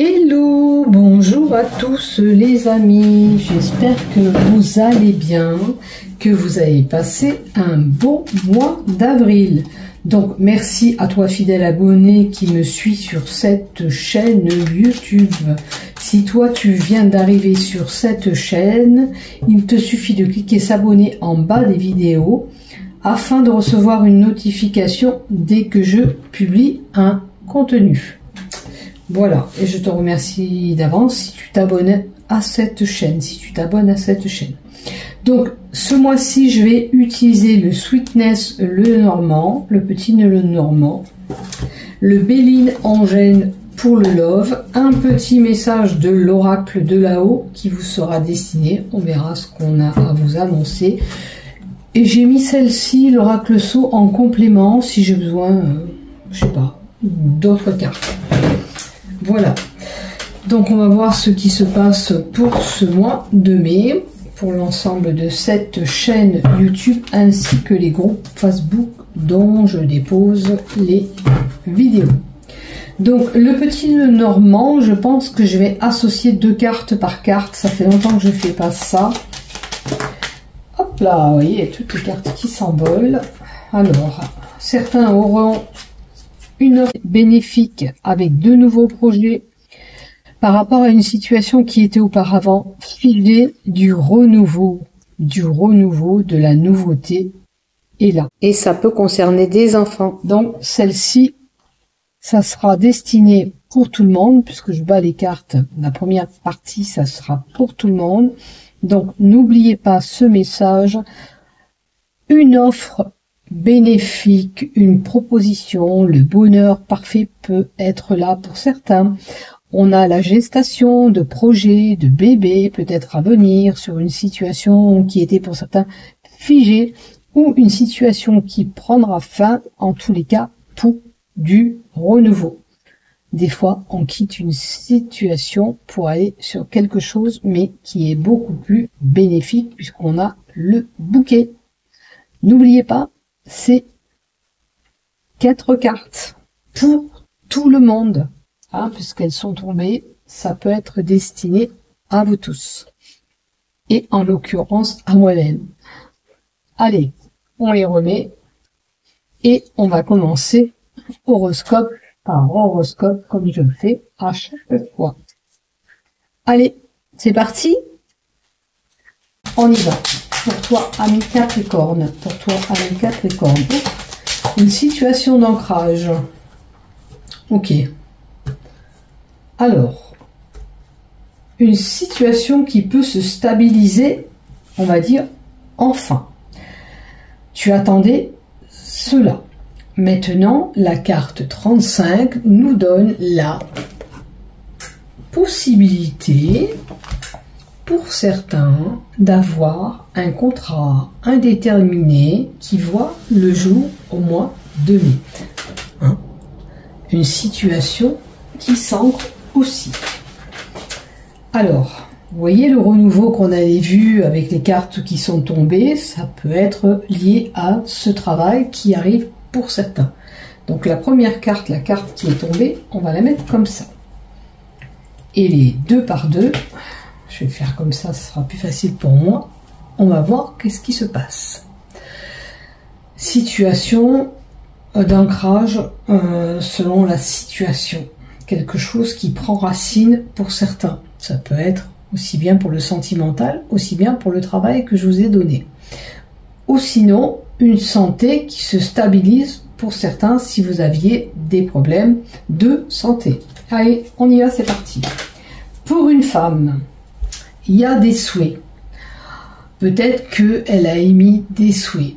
Hello, bonjour à tous les amis, j'espère que vous allez bien, que vous avez passé un bon mois d'avril. Donc merci à toi fidèle abonné qui me suit sur cette chaîne YouTube. Si toi tu viens d'arriver sur cette chaîne, il te suffit de cliquer s'abonner en bas des vidéos afin de recevoir une notification dès que je publie un contenu. Voilà, et je te remercie d'avance si tu t'abonnes à cette chaîne, Donc, ce mois-ci, je vais utiliser le Sweetness le Normand, le petit le Normand, le Béline Angèle pour le Love, un petit message de l'oracle de là-haut qui vous sera destiné. On verra ce qu'on a à vous annoncer. Et j'ai mis celle-ci, l'oracle Sceau, en complément si j'ai besoin, je sais pas, d'autres cartes. Voilà, donc on va voir ce qui se passe pour ce mois de mai, pour l'ensemble de cette chaîne YouTube, ainsi que les groupes Facebook dont je dépose les vidéos. Donc le petit nœud normand, je pense que je vais associer 2 cartes par carte, ça fait longtemps que je ne fais pas ça. Hop là, vous voyez, toutes les cartes qui s'envolent. Alors, certains auront une offre bénéfique avec 2 nouveaux projets par rapport à une situation qui était auparavant figée, du renouveau, de la nouveauté est là. Et ça peut concerner des enfants. Donc celle-ci, ça sera destiné pour tout le monde, puisque je bats les cartes. La première partie, ça sera pour tout le monde. Donc n'oubliez pas ce message, une offre bénéfique, une proposition, le bonheur parfait peut être là pour certains. On a la gestation de projets, de bébés peut-être à venir sur une situation qui était pour certains figée ou une situation qui prendra fin, en tous les cas pour du renouveau. Des fois on quitte une situation pour aller sur quelque chose mais qui est beaucoup plus bénéfique puisqu'on a le bouquet. N'oubliez pas, c'est 4 cartes pour tout le monde, hein, puisqu'elles sont tombées, ça peut être destiné à vous tous, et en l'occurrence à moi-même. Allez, on les remet, et on va commencer horoscope par horoscope, comme je le fais à chaque fois. Allez, c'est parti, on y va. Pour toi, ami Capricorne, une situation d'ancrage. Ok. Alors, une situation qui peut se stabiliser, on va dire, enfin. Tu attendais cela. Maintenant, la carte 35 nous donne la possibilité pour certains d'avoir un contrat indéterminé qui voit le jour au mois de mai. Hein? Une situation qui s'ancre aussi. Alors, vous voyez le renouveau qu'on avait vu avec les cartes qui sont tombées, ça peut être lié à ce travail qui arrive pour certains. Donc la première carte, la carte qui est tombée, on va la mettre comme ça. Et les 2 par 2, je vais faire comme ça, ce sera plus facile pour moi. On va voir qu'est-ce qui se passe. Situation d'ancrage selon la situation. Quelque chose qui prend racine pour certains. Ça peut être aussi bien pour le sentimental, aussi bien pour le travail que je vous ai donné. Ou sinon, une santé qui se stabilise pour certains si vous aviez des problèmes de santé. Allez, on y va, c'est parti. Pour une femme, il y a des souhaits. Peut-être qu'elle a émis des souhaits.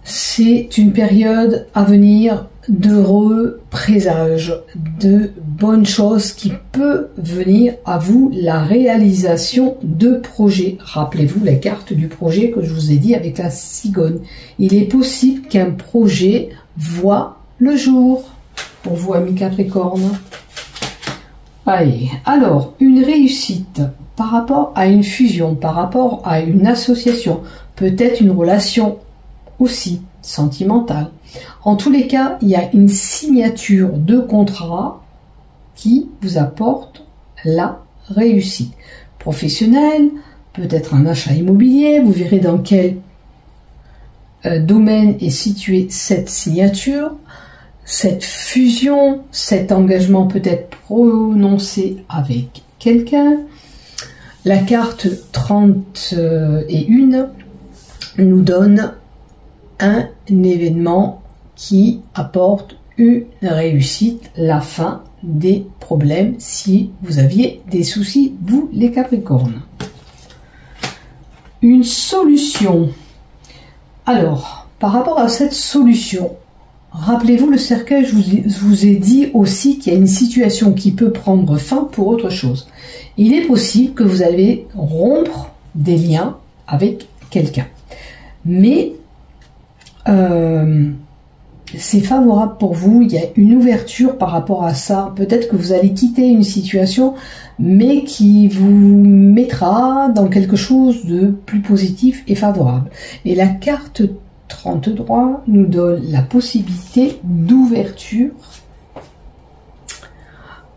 C'est une période à venir d'heureux présages, de bonnes choses qui peut venir à vous, la réalisation de projets. Rappelez-vous la carte du projet que je vous ai dit avec la cigogne. Il est possible qu'un projet voit le jour pour vous, amis Capricorne. Allez, alors, une réussite par rapport à une fusion, par rapport à une association, peut-être une relation aussi sentimentale. En tous les cas, il y a une signature de contrat qui vous apporte la réussite. Professionnelle, peut-être un achat immobilier, vous verrez dans quel domaine est située cette signature, cette fusion, cet engagement peut être prononcé avec quelqu'un. La carte 31 nous donne un événement qui apporte une réussite, la fin des problèmes si vous aviez des soucis, vous les Capricornes. Une solution. Alors, par rapport à cette solution, rappelez-vous le cercueil, je vous ai dit aussi qu'il y a une situation qui peut prendre fin pour autre chose. Il est possible que vous allez rompre des liens avec quelqu'un. Mais c'est favorable pour vous, il y a une ouverture par rapport à ça. Peut-être que vous allez quitter une situation, mais qui vous mettra dans quelque chose de plus positif et favorable. Et la carte 33 nous donne la possibilité d'ouverture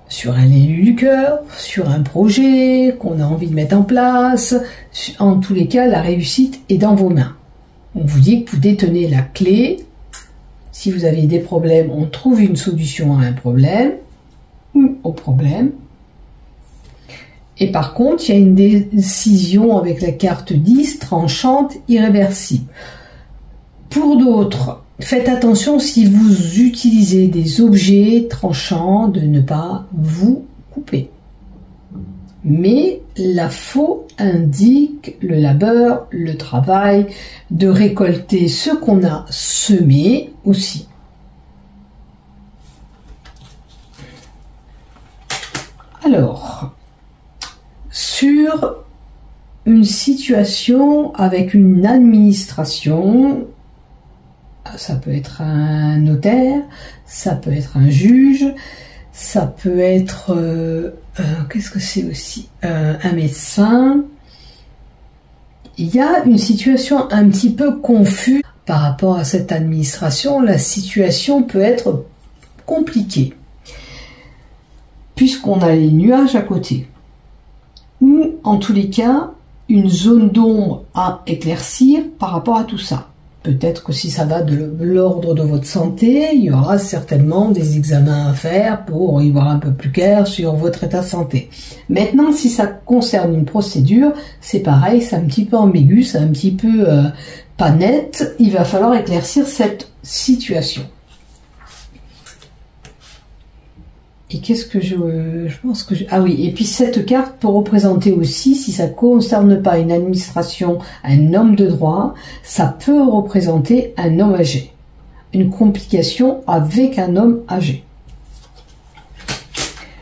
sur un élu du cœur, sur un projet qu'on a envie de mettre en place. En tous les cas, la réussite est dans vos mains. On vous dit que vous détenez la clé. Si vous avez des problèmes, on trouve une solution à un problème ou au problème. Et par contre, il y a une décision avec la carte 10, tranchante, irréversible. Pour d'autres, faites attention si vous utilisez des objets tranchants de ne pas vous couper. Mais la faux indique le labeur, le travail, de récolter ce qu'on a semé aussi. Alors, sur une situation avec une administration, ça peut être un notaire, ça peut être un juge, ça peut être, qu'est-ce que c'est aussi, un médecin. Il y a une situation un petit peu confuse par rapport à cette administration. La situation peut être compliquée, puisqu'on a les nuages à côté. Ou, en tous les cas, une zone d'ombre à éclaircir par rapport à tout ça. Peut-être que si ça va de l'ordre de votre santé, il y aura certainement des examens à faire pour y voir un peu plus clair sur votre état de santé. Maintenant, si ça concerne une procédure, c'est pareil, c'est un petit peu ambigu, c'est un petit peu pas net. Il va falloir éclaircir cette situation. Et qu'est-ce que je pense que ah oui, et puis cette carte peut représenter aussi, si ça ne concerne pas une administration, un homme de droit, ça peut représenter un homme âgé. Une complication avec un homme âgé.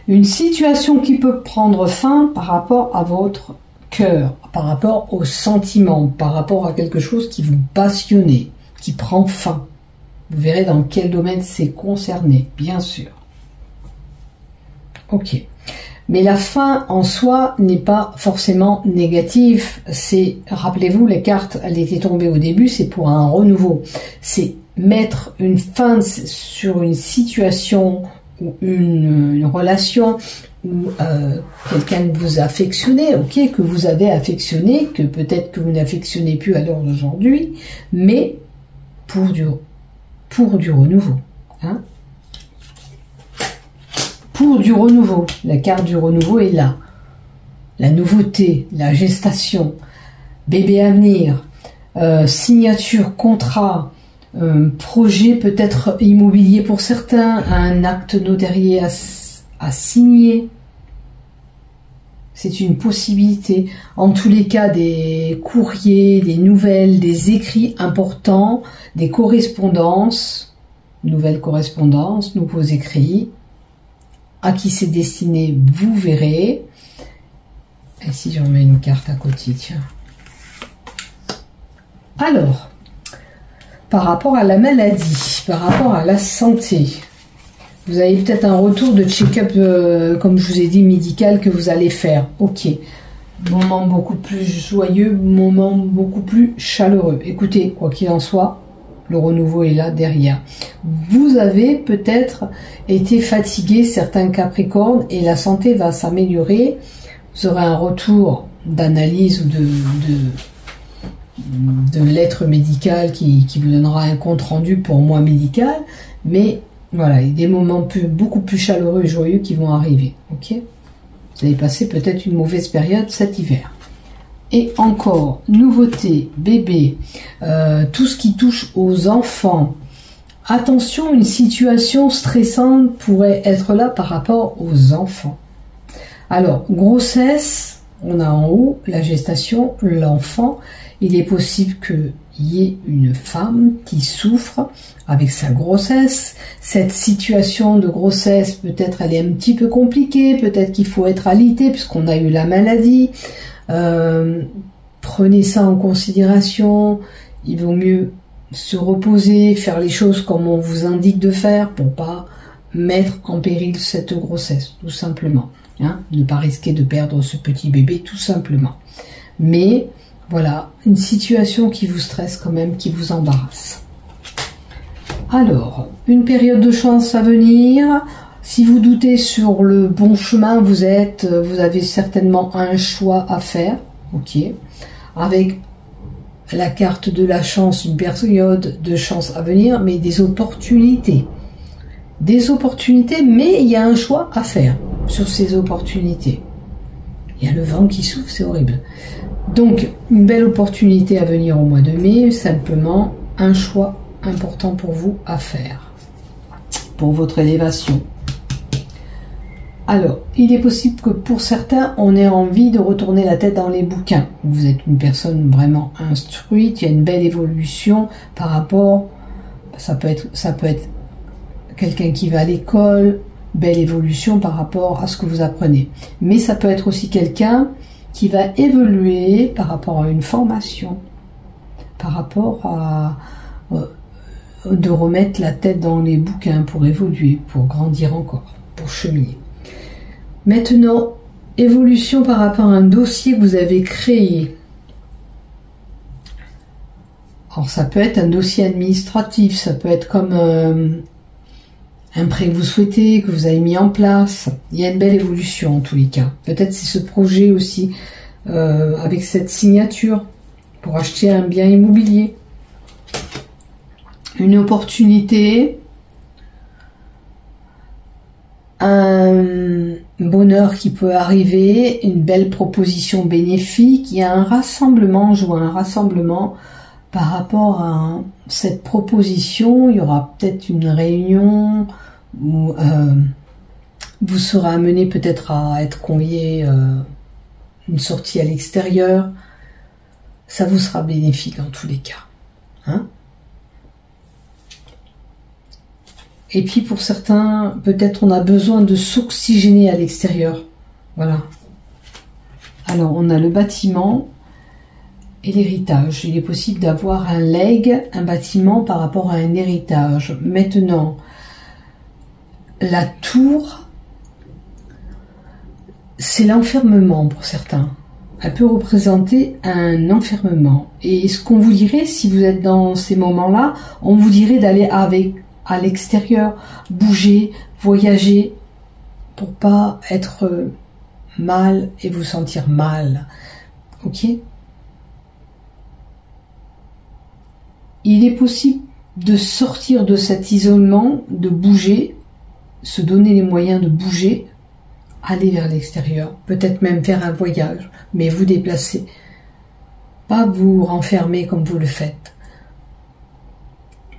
Une situation qui peut prendre fin par rapport à votre cœur, par rapport aux sentiments, par rapport à quelque chose qui vous passionne, qui prend fin. Vous verrez dans quel domaine c'est concerné, bien sûr. Ok. Mais la fin en soi n'est pas forcément négative. C'est, rappelez-vous, les cartes, elles étaient tombées au début, c'est pour un renouveau. C'est mettre une fin sur une situation ou une relation ou quelqu'un que vous affectionnez, ok, que vous avez affectionné, que peut-être que vous n'affectionnez plus à l'heure d'aujourd'hui, mais pour du renouveau. Hein. Pour du renouveau, la carte du renouveau est là. La nouveauté, la gestation, bébé à venir, signature, contrat, projet peut-être immobilier pour certains, un acte notarié à signer. C'est une possibilité. En tous les cas, des courriers, des nouvelles, des écrits importants, des correspondances, nouvelles correspondances, nouveaux écrits. À qui c'est destiné, vous verrez. Et si j'en mets une carte à côté, tiens. Alors, par rapport à la maladie, par rapport à la santé, vous avez peut-être un retour de check-up, comme je vous ai dit, médical que vous allez faire. Ok. Moment beaucoup plus joyeux, moment beaucoup plus chaleureux. Écoutez, quoi qu'il en soit, Le renouveau est là derrière. Vous avez peut-être été fatigué, certains Capricornes, et la santé va s'améliorer. Vous aurez un retour d'analyse ou de lettre médicale qui vous donnera un compte rendu pour moi médical. Mais voilà, il y a des moments beaucoup plus chaleureux et joyeux qui vont arriver. Ok ? Vous allez passer peut-être une mauvaise période cet hiver. Et encore, nouveauté, bébé, tout ce qui touche aux enfants. Attention, une situation stressante pourrait être là par rapport aux enfants. Alors, grossesse, on a en haut la gestation, l'enfant. Il est possible qu'il y ait une femme qui souffre avec sa grossesse. Cette situation de grossesse, peut-être elle est un petit peu compliquée, peut-être qu'il faut être alité puisqu'on a eu la maladie. Prenez ça en considération, il vaut mieux se reposer, faire les choses comme on vous indique de faire pour pas mettre en péril cette grossesse, tout simplement. Hein, ne pas risquer de perdre ce petit bébé, tout simplement. Mais voilà, une situation qui vous stresse quand même, qui vous embarrasse. Alors, une période de chance à venir. Si vous doutez sur le bon chemin, vous avez certainement un choix à faire, ok. Avec la carte de la chance, une période de chance à venir, mais des opportunités. Des opportunités, mais il y a un choix à faire sur ces opportunités. Il y a le vent qui souffle, c'est horrible. Donc, une belle opportunité à venir au mois de mai, simplement un choix important pour vous à faire, pour votre élévation. Alors, il est possible que pour certains, on ait envie de retourner la tête dans les bouquins. Vous êtes une personne vraiment instruite, il y a une belle évolution par rapport, ça peut être quelqu'un qui va à l'école, belle évolution par rapport à ce que vous apprenez. Mais ça peut être aussi quelqu'un qui va évoluer par rapport à une formation, par rapport à de remettre la tête dans les bouquins pour évoluer, pour grandir encore, pour cheminer. Maintenant, évolution par rapport à un dossier que vous avez créé. Alors ça peut être un dossier administratif, ça peut être comme un prêt que vous souhaitez, que vous avez mis en place. Il y a une belle évolution en tous les cas. Peut-être c'est ce projet aussi avec cette signature pour acheter un bien immobilier. Une opportunité, un bonheur qui peut arriver, une belle proposition bénéfique. Il y a un rassemblement, je vois un rassemblement par rapport à cette proposition. Il y aura peut-être une réunion où vous serez amené peut-être à être convié une sortie à l'extérieur. Ça vous sera bénéfique en tous les cas. Hein? Et puis pour certains, peut-être on a besoin de s'oxygéner à l'extérieur. Voilà. Alors on a le bâtiment et l'héritage. Il est possible d'avoir un legs, un bâtiment par rapport à un héritage. Maintenant, la tour, c'est l'enfermement pour certains. Elle peut représenter un enfermement. Et ce qu'on vous dirait, si vous êtes dans ces moments-là, on vous dirait d'aller à l'extérieur, bouger, voyager, pour pas être mal et vous sentir mal. Ok ? Il est possible de sortir de cet isolement, de bouger, se donner les moyens de bouger, aller vers l'extérieur, peut-être même faire un voyage, mais vous déplacer, pas vous renfermer comme vous le faites.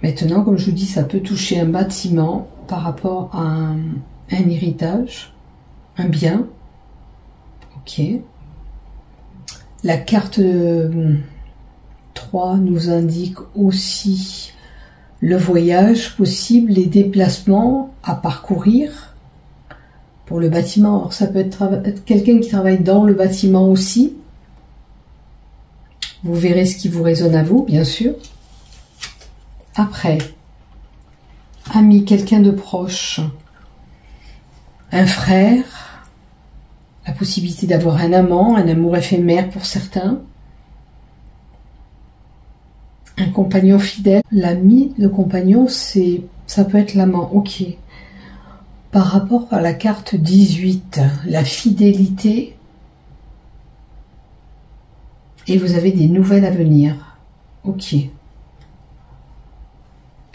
Maintenant, comme je vous dis, ça peut toucher un bâtiment par rapport à un héritage, un bien. Ok. La carte 3 nous indique aussi le voyage possible, les déplacements à parcourir pour le bâtiment. Alors ça peut être quelqu'un qui travaille dans le bâtiment aussi. Vous verrez ce qui vous résonne à vous, bien sûr. Après, ami, quelqu'un de proche, un frère, la possibilité d'avoir un amant, un amour éphémère pour certains, un compagnon fidèle. L'ami, le compagnon, ça peut être l'amant. Ok. Par rapport à la carte 18, la fidélité, et vous avez des nouvelles à venir. Ok.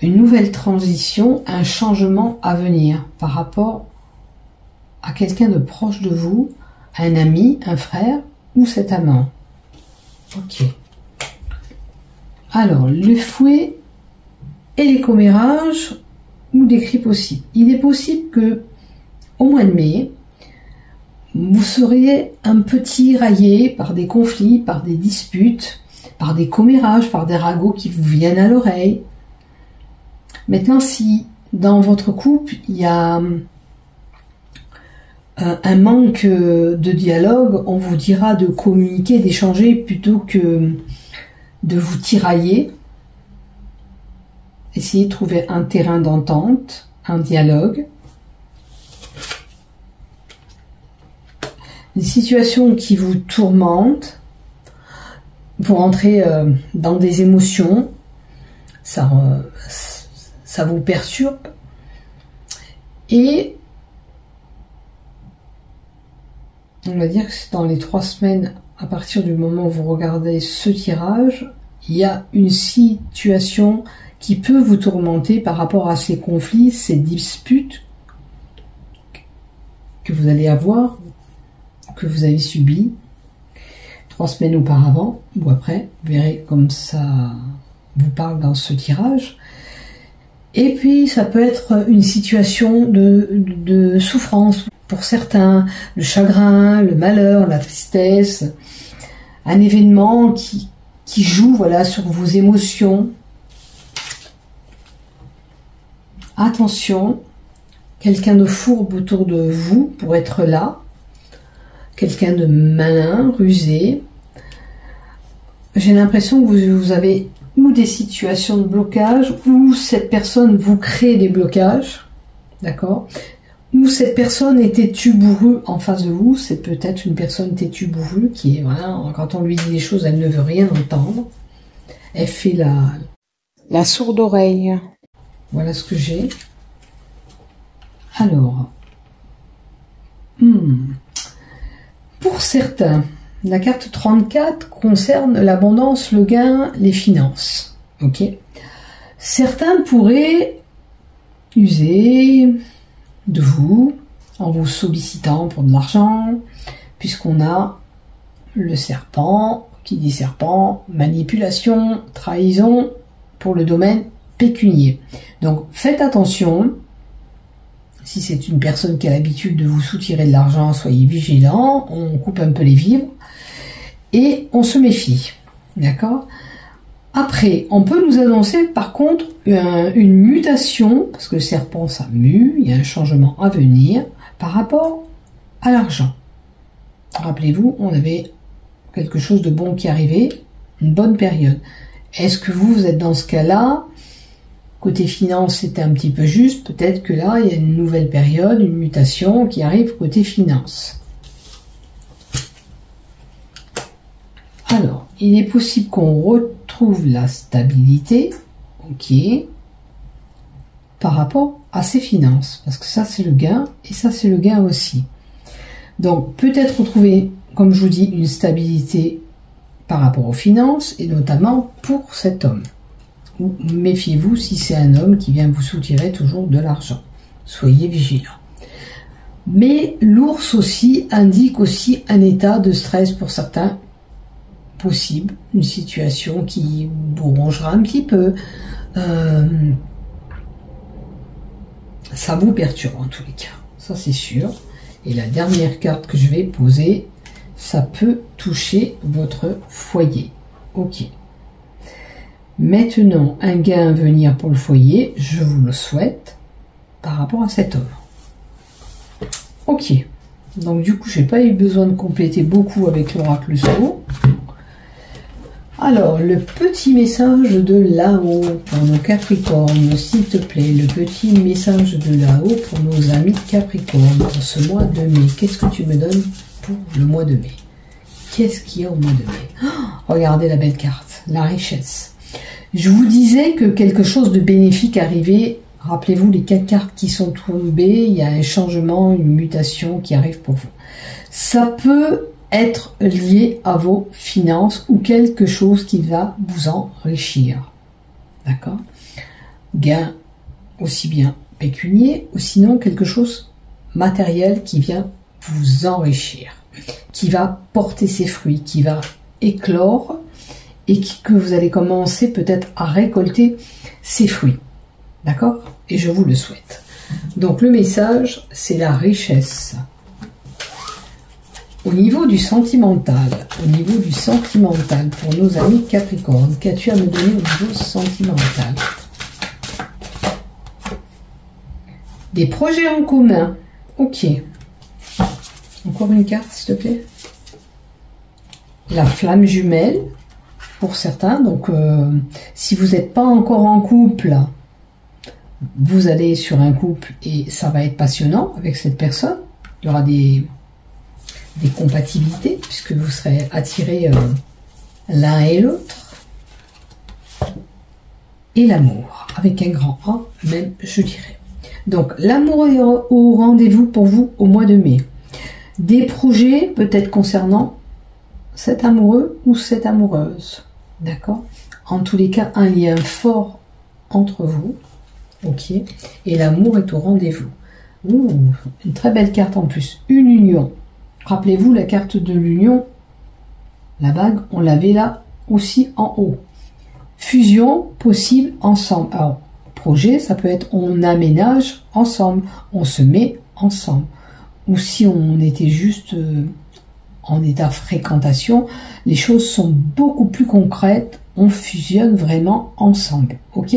Une nouvelle transition, un changement à venir par rapport à quelqu'un de proche de vous, un ami, un frère ou cet amant. Ok. Alors, le fouet et les commérages ou des cris possibles. Il est possible que au mois de mai, vous seriez un peu tiraillé par des conflits, par des disputes, par des commérages, par des ragots qui vous viennent à l'oreille. Maintenant, si dans votre couple, il y a un manque de dialogue, on vous dira de communiquer, d'échanger plutôt que de vous tirailler. Essayez de trouver un terrain d'entente, un dialogue. Des situations qui vous tourmentent, vous rentrez dans des émotions, ça vous perturbe. Et on va dire que c'est dans les 3 semaines, à partir du moment où vous regardez ce tirage, il y a une situation qui peut vous tourmenter par rapport à ces conflits, ces disputes que vous allez avoir, que vous avez subi 3 semaines auparavant ou après. Vous verrez comme ça vous parle dans ce tirage. Et puis ça peut être une situation de souffrance pour certains, le chagrin, le malheur, la tristesse, un événement qui joue voilà, sur vos émotions. Attention, quelqu'un de fourbe autour de vous pour être là, quelqu'un de malin, rusé. J'ai l'impression que vous avez ou des situations de blocage, ou cette personne vous crée des blocages, d'accord, ou cette personne est têtue bourrue en face de vous. C'est peut-être une personne têtue bourrue qui est, voilà, quand on lui dit des choses, elle ne veut rien entendre. Elle fait la sourde oreille. Voilà ce que j'ai. Alors, pour certains, la carte 34 concerne l'abondance, le gain, les finances. Ok. Certains pourraient user de vous en vous sollicitant pour de l'argent, puisqu'on a le serpent, qui dit serpent, manipulation, trahison pour le domaine pécunier. Donc faites attention. Si c'est une personne qui a l'habitude de vous soutirer de l'argent, soyez vigilants, on coupe un peu les vivres et on se méfie. D'accord ? Après, on peut nous annoncer par contre une mutation, parce que le serpent ça mue, il y a un changement à venir par rapport à l'argent. Rappelez-vous, on avait quelque chose de bon qui arrivait, une bonne période. Est-ce que vous êtes dans ce cas-là ? Côté finance, c'était un petit peu juste. Peut-être que là, il y a une nouvelle période, une mutation qui arrive côté finance. Alors, il est possible qu'on retrouve la stabilité, ok, par rapport à ses finances. Parce que ça, c'est le gain, et ça, c'est le gain aussi. Donc, peut-être retrouver, comme je vous dis, une stabilité par rapport aux finances, et notamment pour cet homme. Méfiez-vous si c'est un homme qui vient vous soutirer toujours de l'argent. Soyez vigilants. Mais l'ours aussi indique aussi un état de stress pour certains possible, une situation qui vous rongera un petit peu. Ça vous perturbe en tous les cas, ça c'est sûr. Et la dernière carte que je vais poser, ça peut toucher votre foyer. Ok. Maintenant, un gain à venir pour le foyer, je vous le souhaite, par rapport à cet homme. Ok, donc du coup, j'ai pas eu besoin de compléter beaucoup avec l'oracle Sceau. Alors, le petit message de là-haut pour nos Capricornes, s'il te plaît, le petit message de là-haut pour nos amis Capricornes, pour ce mois de mai. Qu'est-ce que tu me donnes pour le mois de mai? Qu'est-ce qu'il y a au mois de mai? Oh, regardez la belle carte, la richesse. Je vous disais que quelque chose de bénéfique arrivait. Rappelez-vous les 4 cartes qui sont tombées, il y a un changement, une mutation qui arrive pour vous. Ça peut être lié à vos finances ou quelque chose qui va vous enrichir. D'accord? Gain aussi bien pécunier ou sinon quelque chose matériel qui vient vous enrichir, qui va porter ses fruits, qui va éclore et que vous allez commencer peut-être à récolter ses fruits. D'accord? Et je vous le souhaite. Donc le message, c'est la richesse. Au niveau du sentimental, pour nos amis Capricorne, qu'as-tu à me donner au niveau sentimental? Des projets en commun. Ok. Encore une carte, s'il te plaît. La flamme jumelle, pour certains. Donc, si vous n'êtes pas encore en couple, vous allez sur un couple et ça va être passionnant avec cette personne. Il y aura des compatibilités puisque vous serez attirés l'un et l'autre. Et l'amour, avec un grand A, même, je dirais. Donc, l'amour est au rendez-vous pour vous au mois de mai. Des projets peut-être concernant cet amoureux ou cette amoureuse. D'accord? En tous les cas, un lien fort entre vous. Ok? Et l'amour est au rendez-vous. Une très belle carte en plus. Une union. Rappelez-vous la carte de l'union. La bague, on l'avait là aussi en haut. Fusion possible ensemble. Alors, projet, ça peut être on aménage ensemble, on se met ensemble. Ou si on était juste en état fréquentation, les choses sont beaucoup plus concrètes, on fusionne vraiment ensemble. Ok?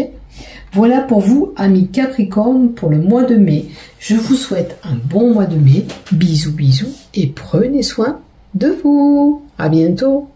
Voilà pour vous, amis Capricorne, pour le mois de mai. Je vous souhaite un bon mois de mai. Bisous, bisous et prenez soin de vous. À bientôt.